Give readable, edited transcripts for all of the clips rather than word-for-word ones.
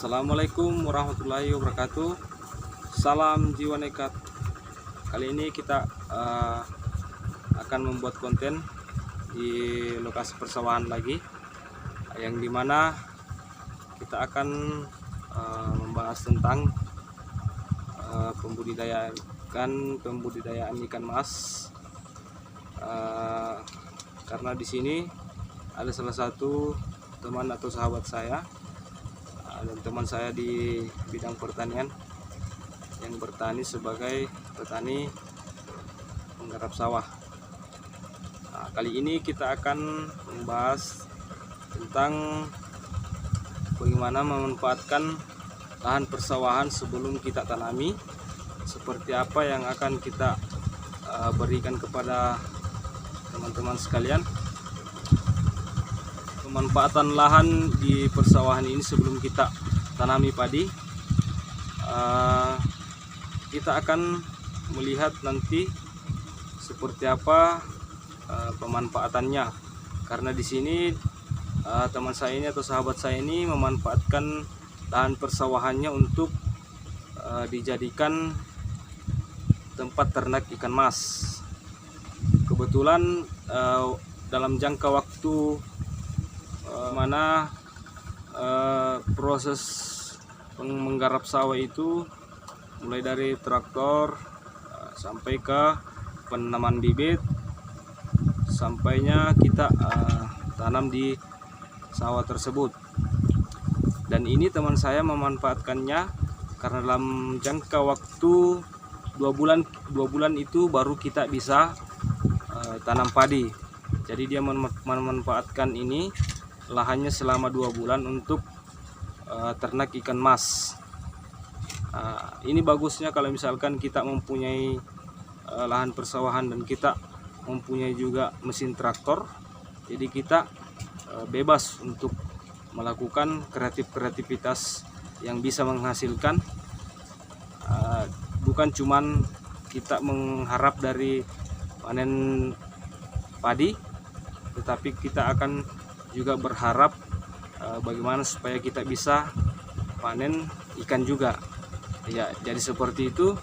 Assalamualaikum warahmatullahi wabarakatuh. Salam jiwa nekat. Kali ini kita akan membuat konten di lokasi persawahan lagi, yang dimana kita akan membahas tentang pembudidayaan ikan mas. Karena di sini ada salah satu teman atau sahabat saya dan teman saya di bidang pertanian yang bertani sebagai petani penggarap sawah. Kali ini kita akan membahas tentang bagaimana memanfaatkan lahan persawahan sebelum kita tanami, seperti apa yang akan kita berikan kepada teman-teman sekalian. Pemanfaatan lahan di persawahan ini sebelum kita tanami padi, kita akan melihat nanti seperti apa pemanfaatannya. Karena di sini teman saya ini atau sahabat saya ini memanfaatkan lahan persawahannya untuk dijadikan tempat ternak ikan mas. Kebetulan dalam jangka waktu mana proses menggarap sawah itu mulai dari traktor sampai ke penanaman bibit, sampainya kita tanam di sawah tersebut. Dan ini teman saya memanfaatkannya karena dalam jangka waktu 2 bulan itu baru kita bisa tanam padi. Jadi dia memanfaatkan ini lahannya selama 2 bulan untuk ternak ikan mas. Ini bagusnya kalau misalkan kita mempunyai lahan persawahan dan kita mempunyai juga mesin traktor, jadi kita bebas untuk melakukan kreativitas yang bisa menghasilkan, bukan cuman kita mengharap dari panen padi, tetapi kita akan juga berharap bagaimana supaya kita bisa panen ikan juga. Ya, jadi seperti itu.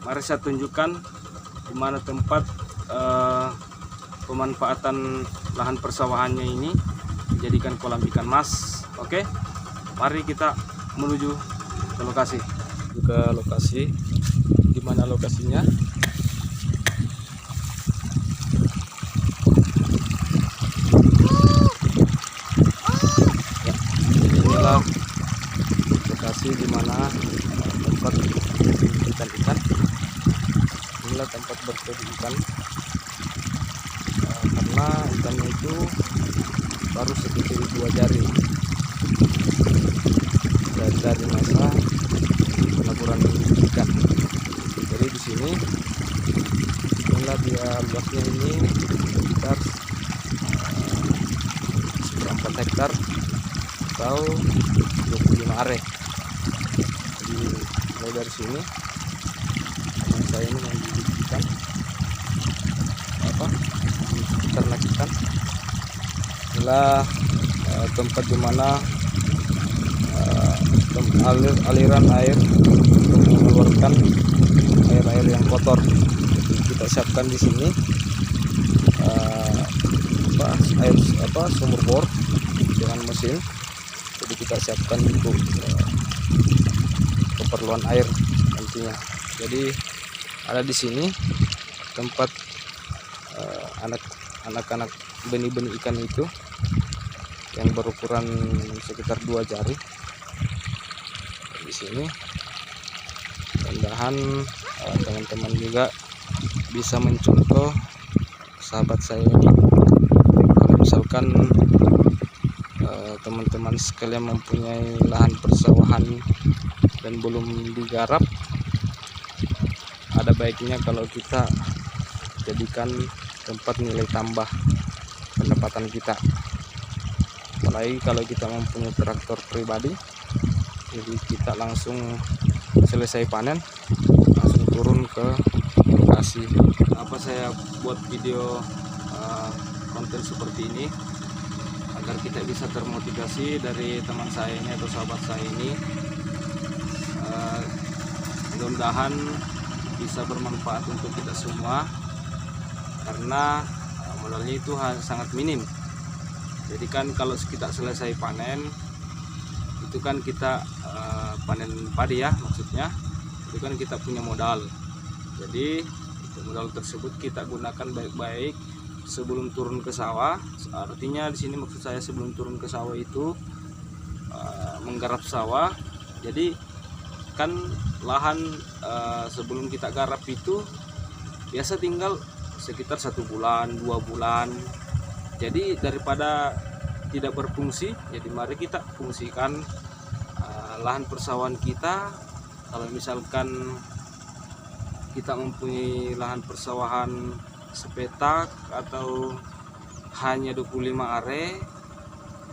Mari saya tunjukkan di mana tempat pemanfaatan lahan persawahannya ini dijadikan kolam ikan mas. Oke, mari kita menuju ke lokasi. Di mana lokasinya? Lokasi di mana tempat ikan. Inilah tempat bertelur ikan, karena ikannya itu baru sekecil 2 jari dari masa pelaburan ikan. Jadi di sini inilah dia luasnya, ini sekitar 4 hektar atau 25 are. Jadi mulai dari sini teman saya ini mendidik ternak ikan. Inilah tempat dimana aliran air untuk mengeluarkan air yang kotor. Kita siapkan di sini sumur bor dengan mesin. Jadi kita siapkan untuk keperluan air nantinya. Jadi ada di sini tempat anak-anak benih-benih ikan itu yang berukuran sekitar 2 jari. Di sini mudah-mudahan teman-teman juga bisa mencontoh sahabat saya ini. Kalau misalkan teman-teman sekalian mempunyai lahan persawahan dan belum digarap, ada baiknya kalau kita jadikan tempat nilai tambah pendapatan kita. Apalagi kalau kita mempunyai traktor pribadi, jadi kita langsung selesai panen langsung turun ke lokasi. Apa saya buat video konten seperti ini agar kita bisa termotivasi dari teman saya ini atau sahabat saya ini. Mudah-mudahan bisa bermanfaat untuk kita semua, karena modalnya itu sangat minim. Jadi kan kalau kita selesai panen itu kan kita panen padi ya, maksudnya itu kan kita punya modal. Jadi modal tersebut kita gunakan baik-baik sebelum turun ke sawah. Artinya di sini maksud saya sebelum turun ke sawah itu menggarap sawah. Jadi kan lahan sebelum kita garap itu biasa tinggal sekitar 1 bulan 2 bulan. Jadi daripada tidak berfungsi, jadi mari kita fungsikan lahan persawahan kita. Kalau misalkan kita mempunyai lahan persawahan sepetak atau hanya 25 are,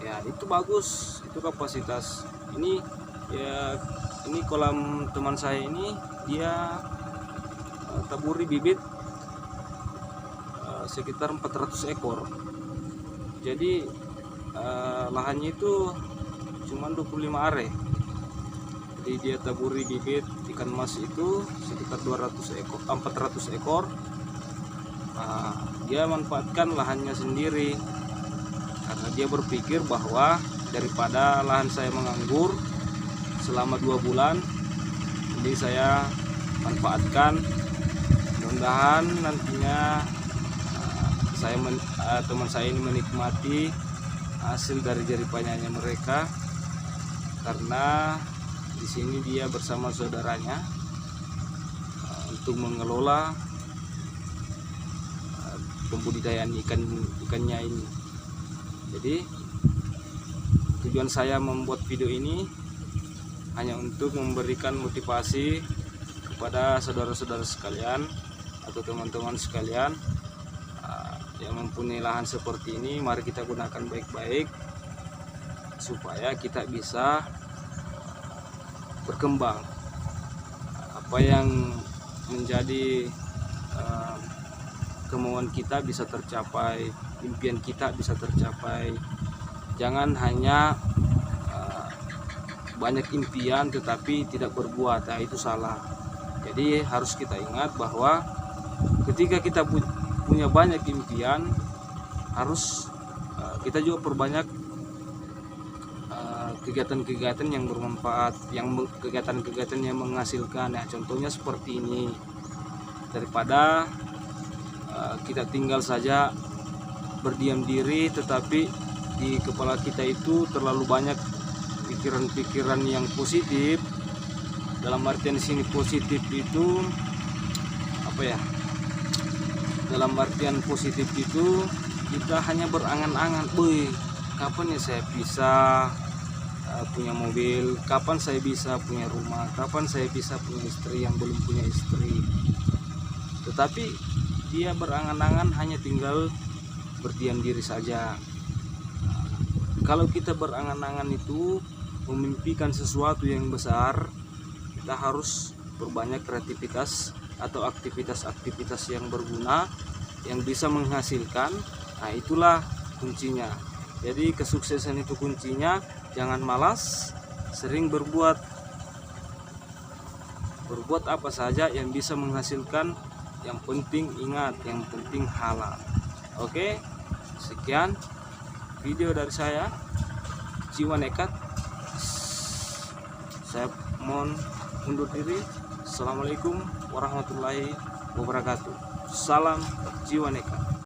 ya itu bagus, itu kapasitas. Ini ya, ini kolam teman saya ini dia taburi bibit sekitar 400 ekor. Jadi lahannya itu cuma 25 are. Jadi dia taburi bibit ikan mas itu sekitar 400 ekor. Dia manfaatkan lahannya sendiri karena dia berpikir bahwa daripada lahan saya menganggur selama 2 bulan, jadi saya manfaatkan. Mudah-mudahan nantinya teman saya ini menikmati hasil dari jerih payahnya mereka, karena di sini dia bersama saudaranya untuk mengelola pembudidayaan ikannya ini. Jadi tujuan saya membuat video ini hanya untuk memberikan motivasi kepada saudara-saudara sekalian atau teman-teman sekalian yang mempunyai lahan seperti ini. Mari kita gunakan baik-baik supaya kita bisa berkembang. Apa yang menjadi kemauan kita bisa tercapai, impian kita bisa tercapai. Jangan hanya banyak impian tetapi tidak berbuat, nah itu salah. Jadi harus kita ingat bahwa ketika kita punya banyak impian, harus kita juga perbanyak kegiatan-kegiatan yang bermanfaat, kegiatan-kegiatan yang menghasilkan. Ya, contohnya seperti ini. Daripada kita tinggal saja berdiam diri, tetapi di kepala kita itu terlalu banyak pikiran-pikiran yang positif. Dalam artian sini positif itu apa ya? Dalam artian positif itu kita hanya berangan-angan, "Boy, kapan ya saya bisa punya mobil, kapan saya bisa punya rumah, kapan saya bisa punya istri yang belum punya istri." Tetapi dia berangan-angan hanya tinggal berdiam diri saja. Kalau kita berangan-angan itu memimpikan sesuatu yang besar, kita harus berbanyak kreativitas atau aktivitas-aktivitas yang berguna yang bisa menghasilkan. Nah, itulah kuncinya. Jadi kesuksesan itu kuncinya jangan malas, sering berbuat apa saja yang bisa menghasilkan. Yang penting ingat, yang penting halal. Oke, sekian video dari saya, Jiwa Nekat. Saya mohon undur diri. Assalamualaikum warahmatullahi wabarakatuh. Salam Jiwa Nekat.